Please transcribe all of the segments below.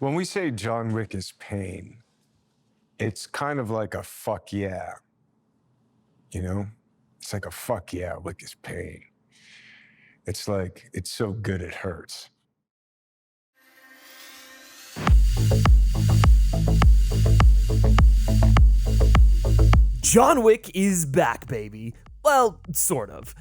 When we say John Wick is pain, it's kind of like a fuck yeah, you know? It's like a fuck yeah, Wick is pain. It's like, it's so good it hurts. John Wick is back, baby. Well, sort of.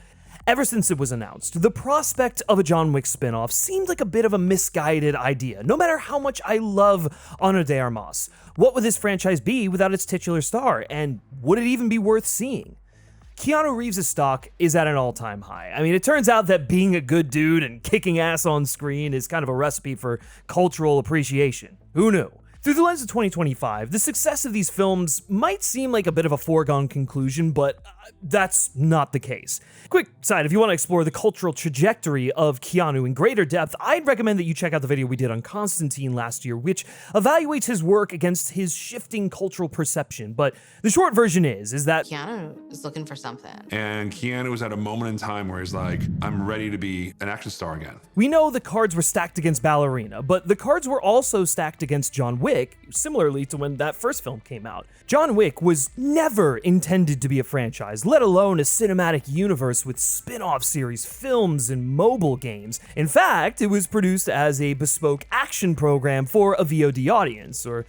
Ever since it was announced, the prospect of a John Wick spinoff seemed like a bit of a misguided idea, no matter how much I love Ana de Armas. What would this franchise be without its titular star, and would it even be worth seeing? Keanu Reeves' stock is at an all-time high. I mean, it turns out that being a good dude and kicking ass on screen is kind of a recipe for cultural appreciation. Who knew? Through the lens of 2025, the success of these films might seem like a bit of a foregone conclusion, but that's not the case. Quick side, if you want to explore the cultural trajectory of Keanu in greater depth, I'd recommend that you check out the video we did on Constantine last year, which evaluates his work against his shifting cultural perception. But the short version is that Keanu is looking for something. And Keanu was at a moment in time where he's like, I'm ready to be an action star again. we know the cards were stacked against Ballerina, but the cards were also stacked against John Wick, similarly to when that first film came out. John Wick was never intended to be a franchise, let alone a cinematic universe with spin-off series, films, and mobile games. In fact, it was produced as a bespoke action program for a VOD audience, or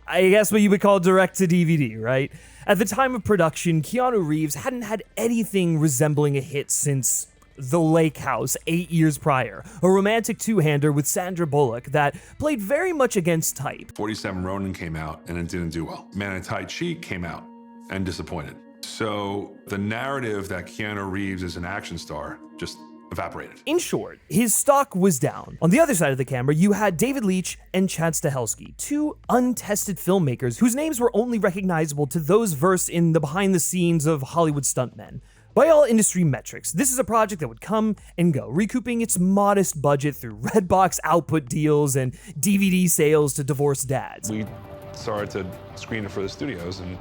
I guess what you would call direct-to-DVD, right? At the time of production, Keanu Reeves hadn't had anything resembling a hit since The Lake House 8 years prior, a romantic two-hander with Sandra Bullock that played very much against type. 47 Ronin came out and it didn't do well. Man in Tai Chi came out and disappointed. So the narrative that Keanu Reeves is an action star just evaporated. In short, his stock was down. On the other side of the camera, you had David Leitch and Chad Stahelski, two untested filmmakers whose names were only recognizable to those versed in the behind the scenes of Hollywood stuntmen. By all industry metrics, this is a project that would come and go, recouping its modest budget through Redbox output deals and DVD sales to divorced dads. We started to screen it for the studios and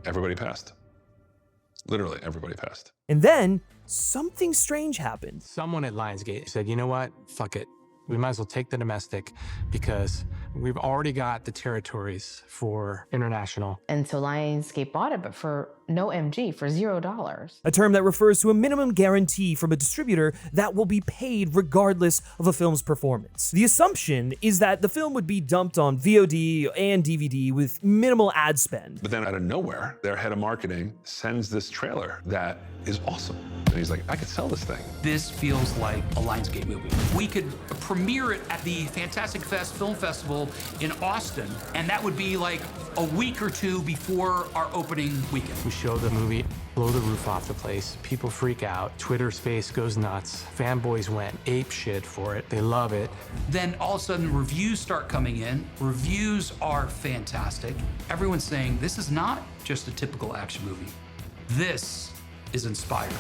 everybody passed. Literally everybody passed. And then, something strange happened. Someone at Lionsgate said, you know what, fuck it. We might as well take the domestic because we've already got the territories for international. And so Lionsgate bought it, but for no MG, for $0. A term that refers to a minimum guarantee from a distributor that will be paid regardless of a film's performance. The assumption is that the film would be dumped on VOD and DVD with minimal ad spend. But then out of nowhere, their head of marketing sends this trailer that is awesome. And he's like, I could sell this thing. This feels like a Lionsgate movie. We could premiere it at the Fantastic Fest Film Festival in Austin, and that would be like a week or two before our opening weekend. We show the movie, blow the roof off the place. People freak out. Twitter space goes nuts. Fanboys went ape shit for it. They love it. Then all of a sudden reviews start coming in. Reviews are fantastic. Everyone's saying this is not just a typical action movie. This is inspiring.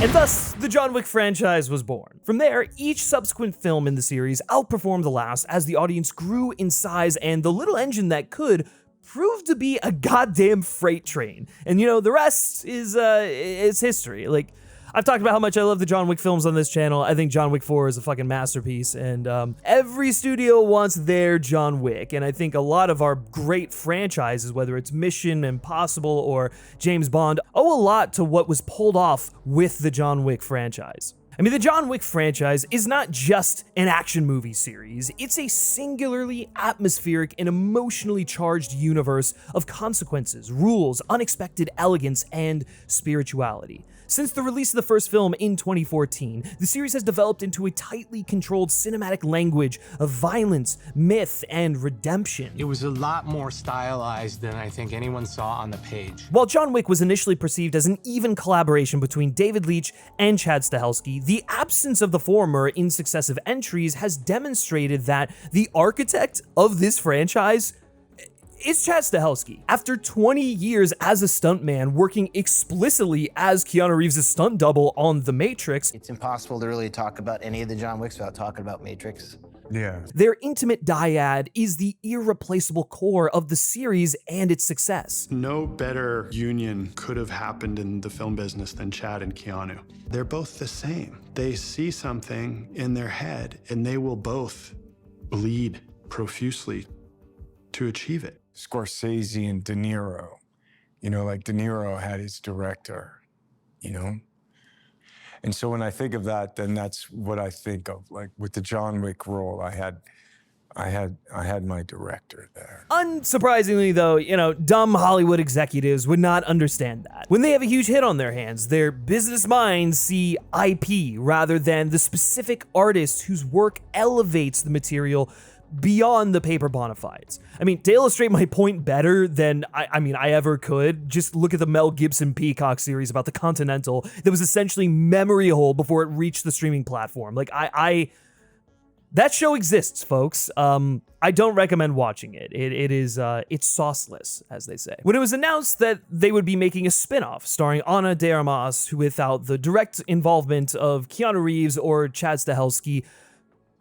And thus, the John Wick franchise was born. From there, each subsequent film in the series outperformed the last as the audience grew in size and the little engine that could proved to be a goddamn freight train. And you know, the rest is it's history. Like, I've talked about how much I love the John Wick films on this channel. I think John Wick 4 is a fucking masterpiece, and every studio wants their John Wick, and I think a lot of our great franchises, whether it's Mission Impossible or James Bond, owe a lot to what was pulled off with the John Wick franchise. I mean, the John Wick franchise is not just an action movie series, it's a singularly atmospheric and emotionally charged universe of consequences, rules, unexpected elegance, and spirituality. Since the release of the first film in 2014, the series has developed into a tightly controlled cinematic language of violence, myth, and redemption. It was a lot more stylized than I think anyone saw on the page. While John Wick was initially perceived as an even collaboration between David Leitch and Chad Stahelski, the absence of the former in successive entries has demonstrated that the architect of this franchise is Chad Stahelski. After 20 years as a stuntman, working explicitly as Keanu Reeves' stunt double on The Matrix, It's impossible to really talk about any of the John Wicks without talking about Matrix. Yeah. their intimate dyad is the irreplaceable core of the series and its success. No better union could have happened in the film business than Chad and Keanu. They're both the same. They see something in their head and they will both bleed profusely to achieve it. Scorsese and De Niro. You know, like De Niro had his director, you know? And so when I think of that, then that's what I think of. Like with the John Wick role, I had my director there. Unsurprisingly, though, you know, dumb Hollywood executives would not understand that. When they have a huge hit on their hands, their business minds see IP rather than the specific artist whose work elevates the material beyond the paper bona fides. I mean, to illustrate my point better than I ever could, just look at the Mel Gibson Peacock series about the Continental that was essentially memory hole before it reached the streaming platform. Like, that show exists, folks. I don't recommend watching it. It's sauceless, as they say. When it was announced that they would be making a spin-off starring Ana de Armas without the direct involvement of Keanu Reeves or Chad Stahelski,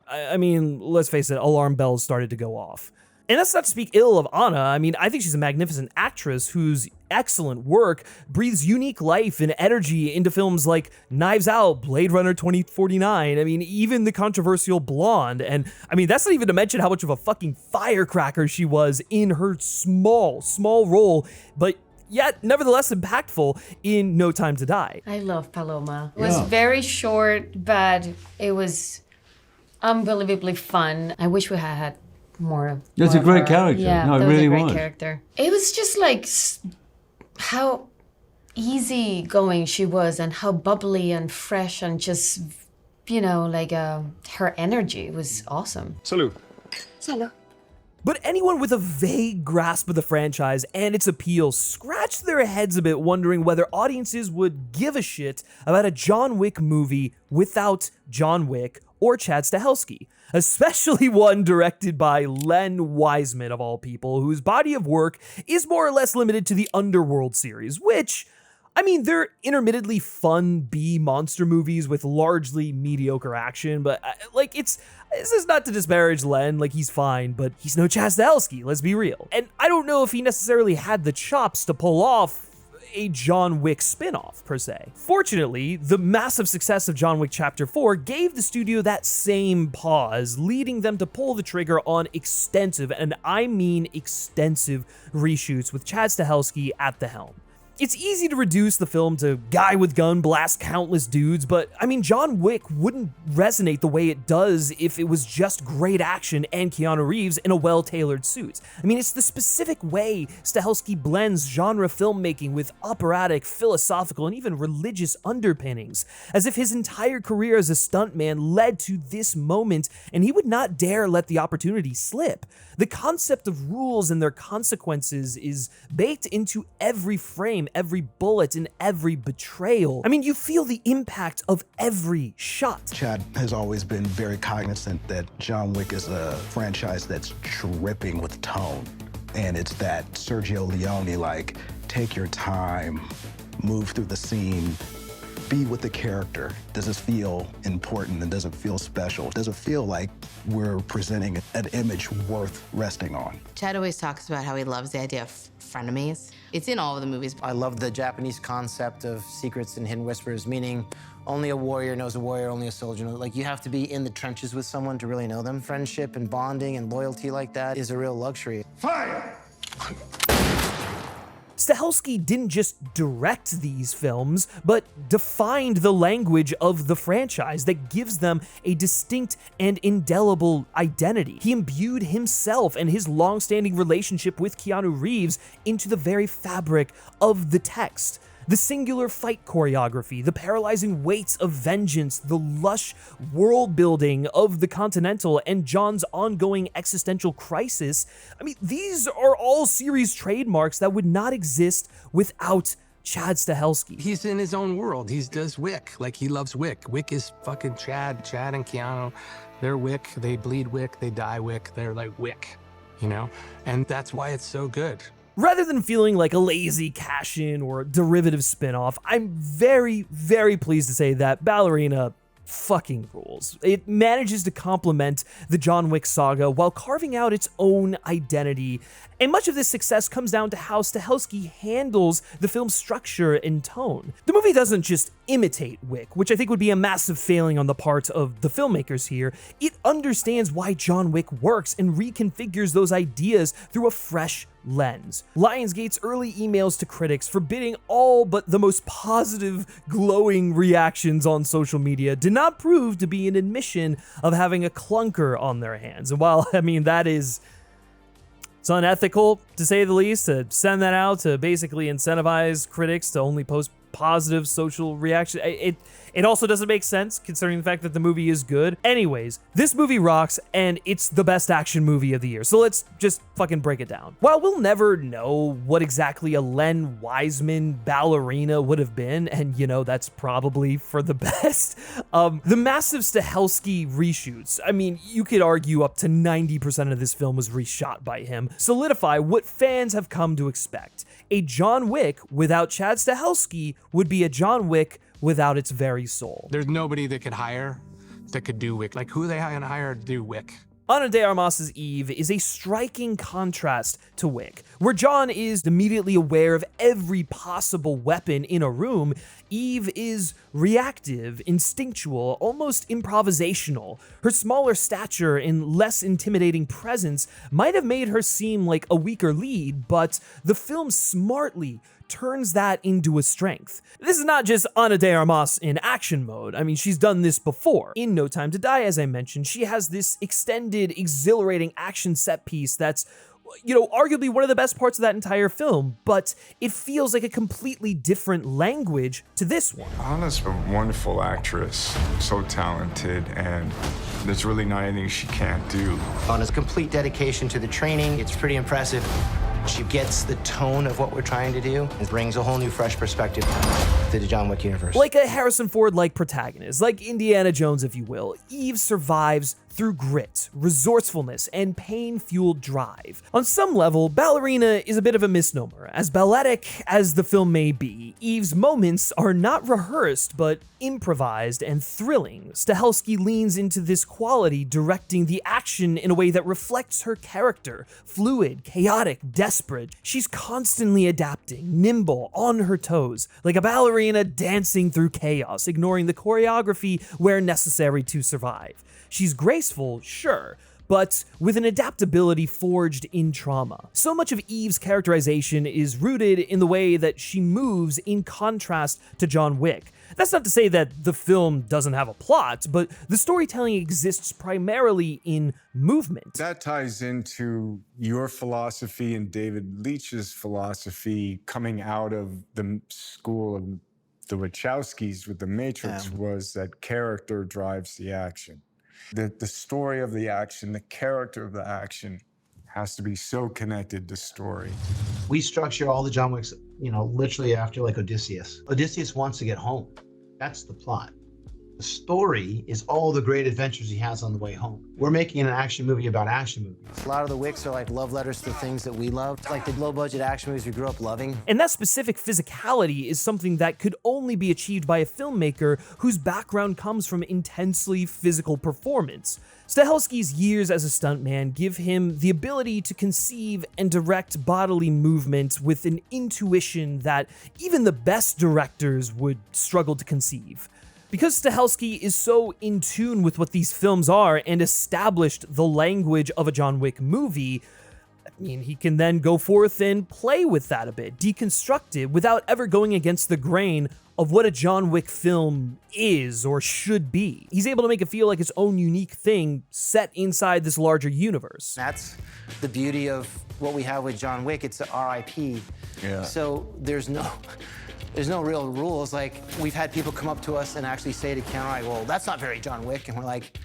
I mean, let's face it, alarm bells started to go off. And that's not to speak ill of Ana. I mean, I think she's a magnificent actress whose excellent work breathes unique life and energy into films like Knives Out, Blade Runner 2049. I mean, even the controversial Blonde. And I mean, that's not even to mention how much of a fucking firecracker she was in her small role, but yet nevertheless impactful in No Time to Die. I love Paloma. It was very short, but it was unbelievably fun. I wish we had more. That's a great character. Yeah, no, that it really was a great was. character. It was just like how easygoing she was and how bubbly and fresh and just, you know, like her energy was awesome. Salut. Salut. But anyone with a vague grasp of the franchise and its appeal scratched their heads a bit wondering whether audiences would give a shit about a John Wick movie without John Wick or Chad Stahelski, especially one directed by Len Wiseman of all people, whose body of work is more or less limited to the Underworld series, which, I mean, they're intermittently fun B-monster movies with largely mediocre action, but this is not to disparage Len, like he's fine, but he's no Chad Stahelski, let's be real. And I don't know if he necessarily had the chops to pull off a John Wick spin-off, per se. Fortunately, the massive success of John Wick Chapter 4 gave the studio that same pause, leading them to pull the trigger on extensive, and I mean extensive, reshoots with Chad Stahelski at the helm. It's easy to reduce the film to guy with gun blast countless dudes, but I mean, John Wick wouldn't resonate the way it does if it was just great action and Keanu Reeves in a well-tailored suit. I mean, it's the specific way Stahelski blends genre filmmaking with operatic, philosophical, and even religious underpinnings, as if his entire career as a stuntman led to this moment, and he would not dare let the opportunity slip. The concept of rules and their consequences is baked into every frame, every bullet, and every betrayal. I mean, you feel the impact of every shot. Chad has always been very cognizant that John Wick is a franchise that's dripping with tone. And it's that Sergio Leone, like, take your time, move through the scene, be with the character. Does it feel important and does it feel special? Does it feel like we're presenting an image worth resting on? Chad always talks about how he loves the idea of frenemies. It's in all of the movies. I love the Japanese concept of secrets and hidden whispers, meaning only a warrior knows a warrior, only a soldier knows. Like, you have to be in the trenches with someone to really know them. Friendship and bonding and loyalty like that is a real luxury. Fire! Stahelski didn't just direct these films, but defined the language of the franchise that gives them a distinct and indelible identity. He imbued himself and his long-standing relationship with Keanu Reeves into the very fabric of the text. The singular fight choreography, the paralyzing weight of vengeance, the lush world building of the Continental, and John's ongoing existential crisis. I mean, these are all series trademarks that would not exist without Chad Stahelski. He's in his own world. He does Wick. Like, he loves Wick. Wick is fucking Chad. Chad and Keanu, they're Wick. They bleed Wick. They die Wick. They're like Wick, you know? And that's why it's so good. Rather than feeling like a lazy cash-in or a derivative spin-off, I'm very, very pleased to say that Ballerina fucking rules. It manages to complement the John Wick saga while carving out its own identity, and much of this success comes down to how Stahelski handles the film's structure and tone. The movie doesn't just imitate Wick, which I think would be a massive failing on the part of the filmmakers here. It understands why John Wick works and reconfigures those ideas through a fresh lens. Lionsgate's early emails to critics forbidding all but the most positive, glowing reactions on social media did not prove to be an admission of having a clunker on their hands. And while, I mean, it's unethical, to say the least, to send that out to basically incentivize critics to only post positive social reaction. It also doesn't make sense considering the fact that the movie is good. Anyways, this movie rocks and it's the best action movie of the year. So let's just fucking break it down. While we'll never know what exactly a Len Wiseman Ballerina would have been, and you know, that's probably for the best, the massive Stahelski reshoots, I mean, you could argue up to 90% of this film was reshot by him, solidify what fans have come to expect. A John Wick without Chad Stahelski would be a John Wick without its very soul. There's nobody they could hire that could do Wick. Like, who they gonna hire to do Wick? Ana de Armas's Eve is a striking contrast to Wick. Where John is immediately aware of every possible weapon in a room, Eve is reactive, instinctual, almost improvisational. Her smaller stature and less intimidating presence might have made her seem like a weaker lead, but the film smartly turns that into a strength. This is not just Ana de Armas in action mode. I mean, she's done this before. In No Time to Die, as I mentioned, she has this extended, exhilarating action set piece that's, you know, arguably one of the best parts of that entire film, but it feels like a completely different language to this one. Anna's a wonderful actress, so talented, and there's really not anything she can't do. Anna's complete dedication to the training, it's pretty impressive. She gets the tone of what we're trying to do and brings a whole new, fresh perspective to the John Wick universe. Like a Harrison Ford-like protagonist, like Indiana Jones, if you will, Eve survives through grit, resourcefulness, and pain-fueled drive. On some level, Ballerina is a bit of a misnomer. As balletic as the film may be, Eve's moments are not rehearsed, but improvised and thrilling. Stahelski leans into this quality, directing the action in a way that reflects her character. Fluid, chaotic, desperate. She's constantly adapting, nimble, on her toes, like a ballerina dancing through chaos, ignoring the choreography where necessary to survive. She's graceful, sure, but with an adaptability forged in trauma. So much of Eve's characterization is rooted in the way that she moves in contrast to John Wick. That's not to say that the film doesn't have a plot, but the storytelling exists primarily in movement. That ties into your philosophy and David Leitch's philosophy coming out of the school of the Wachowskis with The Matrix, was that character drives the action. The story of the action, the character of the action has to be so connected to story. We structure all the John Wicks, you know, literally after like Odysseus. Odysseus wants to get home. That's the plot. The story is all the great adventures he has on the way home. We're making an action movie about action movies. A lot of the Wicks are like love letters to things that we loved, like the low-budget action movies we grew up loving. And that specific physicality is something that could only be achieved by a filmmaker whose background comes from intensely physical performance. Stahelski's years as a stuntman give him the ability to conceive and direct bodily movement with an intuition that even the best directors would struggle to conceive. Because Stahelski is so in tune with what these films are and established the language of a John Wick movie, I mean, he can then go forth and play with that a bit, deconstruct it without ever going against the grain of what a John Wick film is or should be. He's able to make it feel like its own unique thing set inside this larger universe. That's the beauty of what we have with John Wick. It's RIP. Yeah. So there's no real rules. Like, we've had people come up to us and actually say to Keanu, well, that's not very John Wick. And we're like,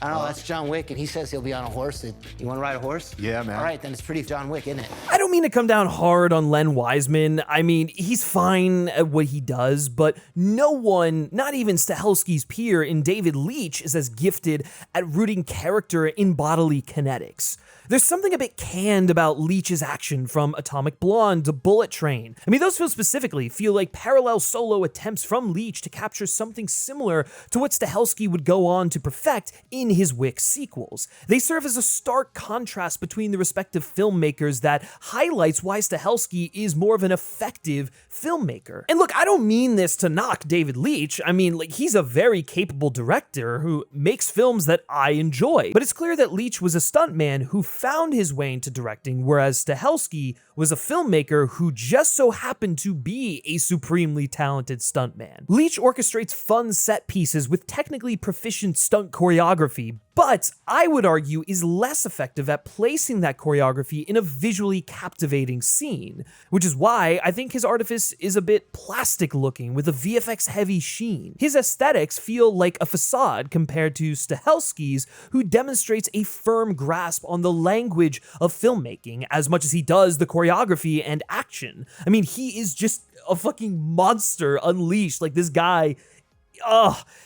I don't know, that's John Wick, and he says he'll be on a horse. You want to ride a horse? Yeah, man. All right, then it's pretty John Wick, isn't it? I don't mean to come down hard on Len Wiseman. I mean, he's fine at what he does, but no one, not even Stahelski's peer in David Leitch, is as gifted at rooting character in bodily kinetics. There's something a bit canned about Leitch's action, from Atomic Blonde to Bullet Train. I mean, those films specifically feel like parallel solo attempts from Leitch to capture something similar to what Stahelski would go on to perfect in in his Wick sequels. They serve as a stark contrast between the respective filmmakers that highlights why Stahelski is more of an effective filmmaker. And look, I don't mean this to knock David Leitch. I mean, like, he's a very capable director who makes films that I enjoy. But it's clear that Leitch was a stuntman who found his way into directing, whereas Stahelski was a filmmaker who just so happened to be a supremely talented stuntman. Leitch orchestrates fun set pieces with technically proficient stunt choreography, but I would argue is less effective at placing that choreography in a visually captivating scene, which is why I think his artifice is a bit plastic looking with a VFX heavy sheen. His aesthetics feel like a facade compared to Stahelski's, who demonstrates a firm grasp on the language of filmmaking as much as he does the choreography and action. I mean, he is just a fucking monster unleashed. Like, this guy,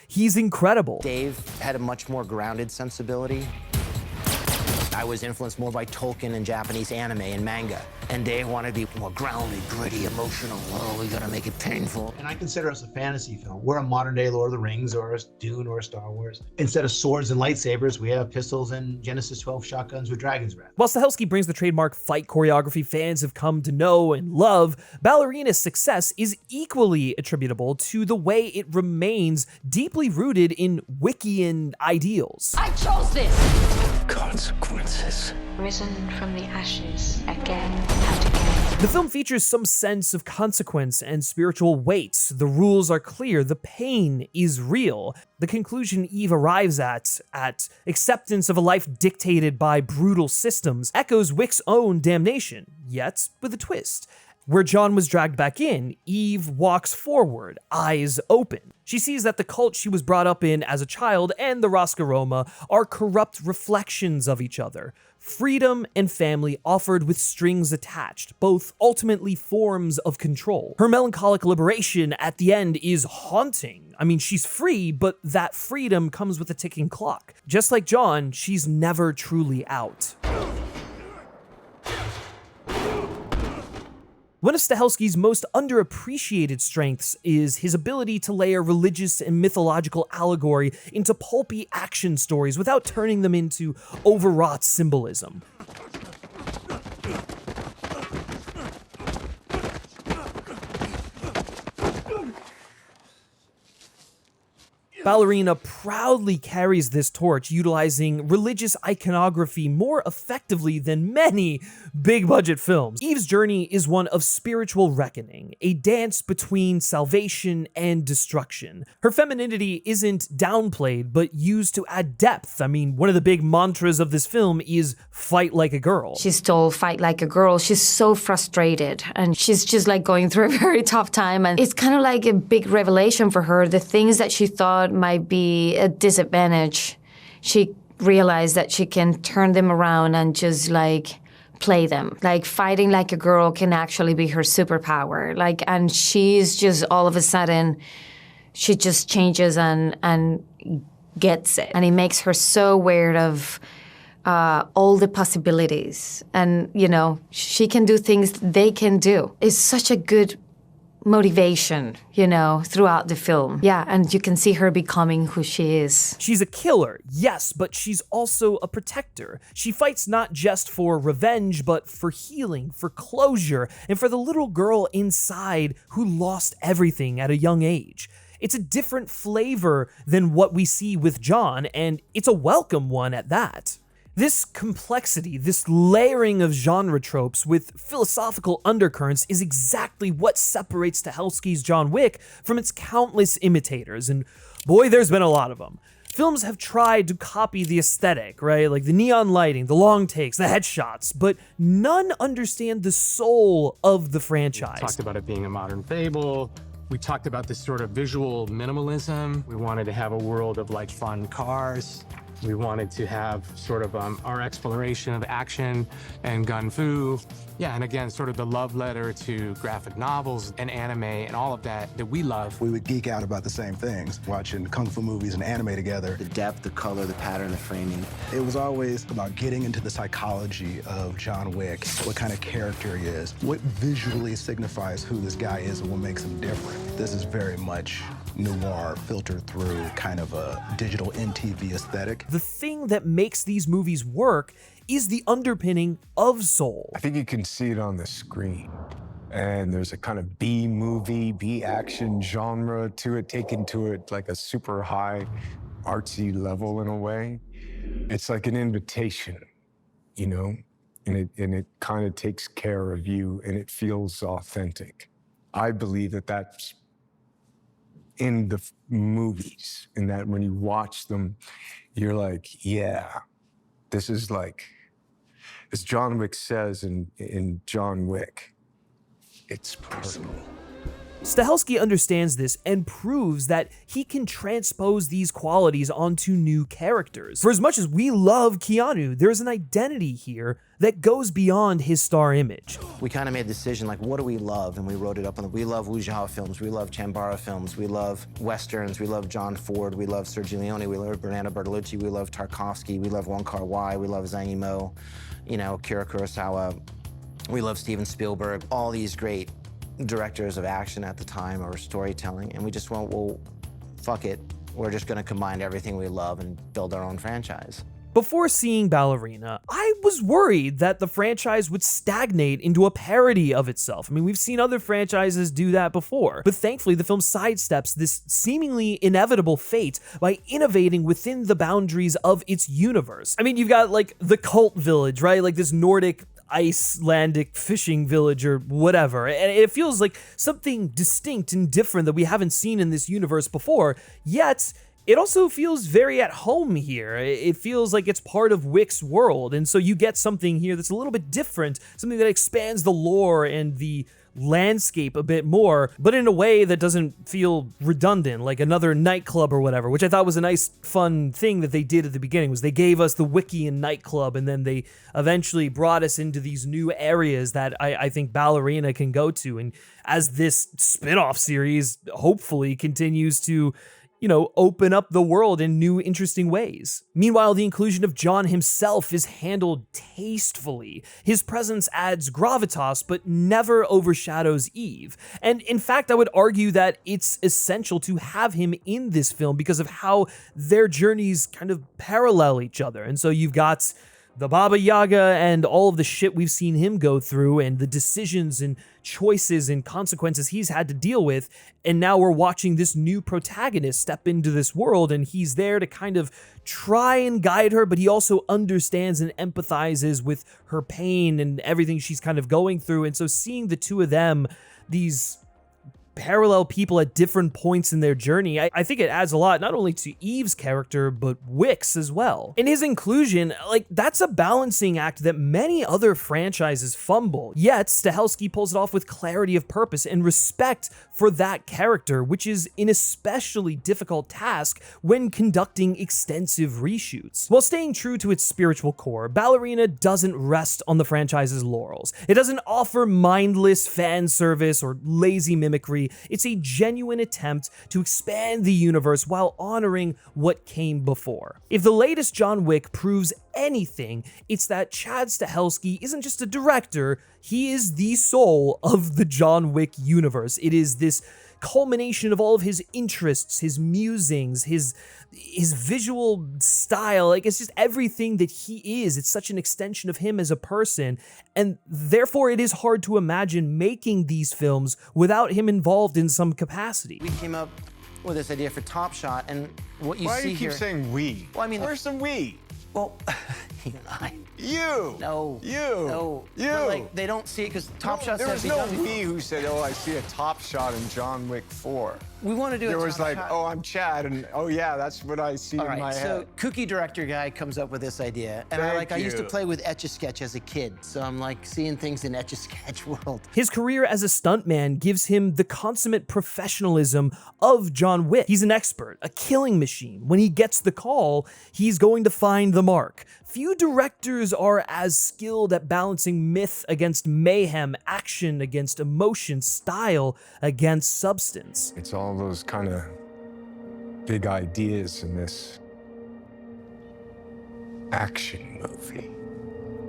he's incredible. Dave had a much more grounded sensibility. I was influenced more by Tolkien and Japanese anime and manga. And Dave wanted to be more grounded, gritty, emotional. Oh, we gotta make it painful. And I consider us a fantasy film. We're a modern day Lord of the Rings or a Dune or a Star Wars. Instead of swords and lightsabers, we have pistols and Genesis 12 shotguns with dragon's breath. While Stahelski brings the trademark fight choreography fans have come to know and love, Ballerina's success is equally attributable to the way it remains deeply rooted in Wickian ideals. I chose this! Consequences. Risen from the ashes again and again. The film features some sense of consequence and spiritual weight. The rules are clear, the pain is real. The conclusion Eve arrives at acceptance of a life dictated by brutal systems, echoes Wick's own damnation, yet with a twist. Where John was dragged back in, Eve walks forward, eyes open. She sees that the cult she was brought up in as a child and the Roscaroma are corrupt reflections of each other. Freedom and family offered with strings attached, both ultimately forms of control. Her melancholic liberation at the end is haunting. I mean, she's free, but that freedom comes with a ticking clock. Just like John, she's never truly out. One of Stahelski's most underappreciated strengths is his ability to layer religious and mythological allegory into pulpy action stories without turning them into overwrought symbolism. Ballerina proudly carries this torch, utilizing religious iconography more effectively than many big-budget films. Eve's journey is one of spiritual reckoning, a dance between salvation and destruction. Her femininity isn't downplayed, but used to add depth. I mean, one of the big mantras of this film is fight like a girl. She's told fight like a girl. She's so frustrated, and she's just like going through a very tough time, and it's kind of like a big revelation for her. The things that she thought might be a disadvantage, she realized that she can turn them around and just like play them. Like fighting like a girl can actually be her superpower. Like, and she's just all of a sudden, she just changes and gets it. And it makes her so aware of all the possibilities. And, you know, she can do things they can do. It's such a good motivation, you know, throughout the film. Yeah, and you can see her becoming who she is. She's a killer, yes, but she's also a protector. She fights not just for revenge, but for healing, for closure, and for the little girl inside who lost everything at a young age. It's a different flavor than what we see with John, and it's a welcome one at that. This complexity, this layering of genre tropes with philosophical undercurrents is exactly what separates Stahelski's John Wick from its countless imitators, and boy, there's been a lot of them. Films have tried to copy the aesthetic, right? Like the neon lighting, the long takes, the headshots, but none understand the soul of the franchise. We talked about it being a modern fable. We talked about this sort of visual minimalism. We wanted to have a world of like fun cars. We wanted to have sort of our exploration of action and gun fu. Yeah, and again, sort of the love letter to graphic novels and anime and all of that we love. We would geek out about the same things, watching kung fu movies and anime together. The depth, the color, the pattern, the framing. It was always about getting into the psychology of John Wick, what kind of character he is, what visually signifies who this guy is and what makes him different. This is very much noir filtered through kind of a digital MTV aesthetic. The thing that makes these movies work is the underpinning of soul. I think you can see it on the screen. And there's a kind of B-movie, B-action genre to it, taken to it like a super high artsy level in a way. It's like an invitation, you know? And it kind of takes care of you and it feels authentic. I believe that that's in the movies, in that when you watch them, you're like, yeah, this is like, as John Wick says in John Wick, it's personal. Stahelski understands this and proves that he can transpose these qualities onto new characters. For as much as we love Keanu, there's an identity here that goes beyond his star image. We kind of made a decision, like, what do we love? And we wrote it up on the, we love Wujiao films, we love Chambara films, we love Westerns, we love John Ford, we love Sergio Leone, we love Bernardo Bertolucci, we love Tarkovsky, we love Wong Kar-wai, we love Zhang Yimou, you know, Akira Kurosawa, we love Steven Spielberg, all these great directors of action at the time or storytelling, and we just went, well, fuck it. We're just gonna combine everything we love and build our own franchise. Before seeing Ballerina, I was worried that the franchise would stagnate into a parody of itself. I mean, we've seen other franchises do that before, but thankfully the film sidesteps this seemingly inevitable fate by innovating within the boundaries of its universe. I mean, you've got like the cult village, right? Like this Nordic Icelandic fishing village or whatever, and it feels like something distinct and different that we haven't seen in this universe before, yet it also feels very at home here. It feels like it's part of Wick's world, and so you get something here that's a little bit different, something that expands the lore and the landscape a bit more, but in a way that doesn't feel redundant, like another nightclub or whatever, which I thought was a nice, fun thing that they did at the beginning, was they gave us the Wickian nightclub, and then they eventually brought us into these new areas that I think Ballerina can go to. And as this spin-off series hopefully continues to, you know, open up the world in new, interesting ways. Meanwhile, the inclusion of John himself is handled tastefully. His presence adds gravitas, but never overshadows Eve. And in fact, I would argue that it's essential to have him in this film because of how their journeys kind of parallel each other. And so you've got the Baba Yaga and all of the shit we've seen him go through and the decisions and choices and consequences he's had to deal with. And now we're watching this new protagonist step into this world, and he's there to kind of try and guide her, but he also understands and empathizes with her pain and everything she's kind of going through. And so seeing the two of them, these parallel people at different points in their journey, I think it adds a lot, not only to Eve's character, but Wick's as well. In his inclusion, like, that's a balancing act that many other franchises fumble, yet Stahelski pulls it off with clarity of purpose and respect for that character, which is an especially difficult task when conducting extensive reshoots. While staying true to its spiritual core, Ballerina doesn't rest on the franchise's laurels. It doesn't offer mindless fan service or lazy mimicry. It's a genuine attempt to expand the universe while honoring what came before. If the latest John Wick proves anything, it's that Chad Stahelski isn't just a director, he is the soul of the John Wick universe. It is this culmination of all of his interests, his musings, his visual style. Like, it's just everything that he is. It's such an extension of him as a person, and therefore it is hard to imagine making these films without him involved in some capacity. We came up with this idea for Top Shot, and what you Why see do you here... keep saying we? Well, I mean... Where's the we? Well, you and I... You! No. You! No. You! But, like, they don't see it because Top Shot There said was be no done. we who said, oh, I see a Top Shot in John Wick 4. We want to do There a was Top like, Shot. oh, I'm Chad, and oh yeah, that's what I see All in right, my so head. kooky director guy comes up with this idea, and I used to play with Etch-a-Sketch as a kid, so I'm like seeing things in Etch-a-Sketch world. His career as a stuntman gives him the consummate professionalism of John Wick. He's an expert, a killing machine. When he gets the call, he's going to find the mark. Few directors are as skilled at balancing myth against mayhem, action against emotion, style against substance. It's all those kind of big ideas in this action movie.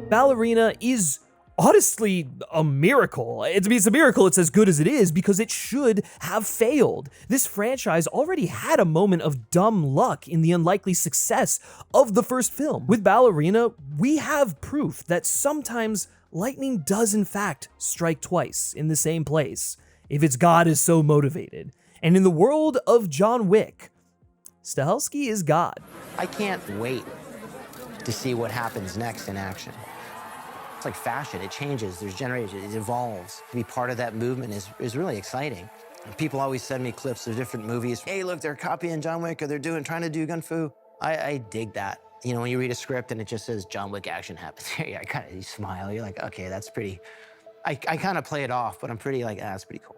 Ballerina is honestly a miracle. It's a miracle it's as good as it is because it should have failed. This franchise already had a moment of dumb luck in the unlikely success of the first film. With Ballerina, we have proof that sometimes lightning does in fact strike twice in the same place, if its god is so motivated. And in the world of John Wick, Stahelski is God. I can't wait to see what happens next in action. It's like fashion, it changes, there's generations, it evolves. To be part of that movement is really exciting. People always send me clips of different movies. Hey, look, they're copying John Wick, or they're trying to do Gun Fu. I dig that. You know, when you read a script and it just says John Wick action happens, you smile, you're like, okay, that's pretty, I kind of play it off, but I'm pretty like, that's pretty cool.